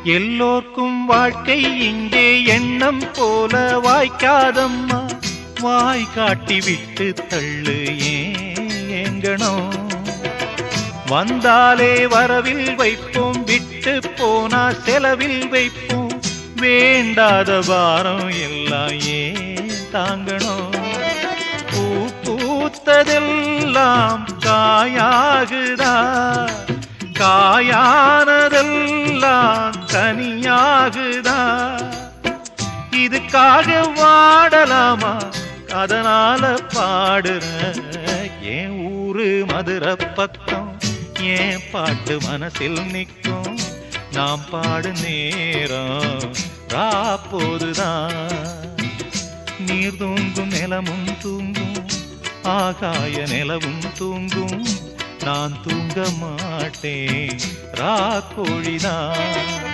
எல்லோர்க்கும் வாழ்க்கை இங்கே எண்ணம் போல வாய்க்காதம்மா. வாய் காட்டி விட்டு தள்ளு ஏங்கணும். வந்தாலே வரவில் வைப்போம், விட்டு போனா செலவில் வைப்போம். வேண்டாத பாரம் எல்லாம் ஏன் தாங்கணும். பூ பூத்ததெல்லாம் காயாகுதா, காயானதெல்லாம் கனியாகுதா. இதுக்காக வாடலாமா, அதனால பாடுற. என் ஊரு மதுரை பக்கம், என் பாட்டு மனசில் நிற்கும். நாம் பாடு நேரம் ராப்போதுதான். நீர் தூங்கும் நிலமும் தூங்கும், ஆகாய நிலவும் தூங்கும். நான் தூங்க மாட்டேன், ராக்கோழிதான்.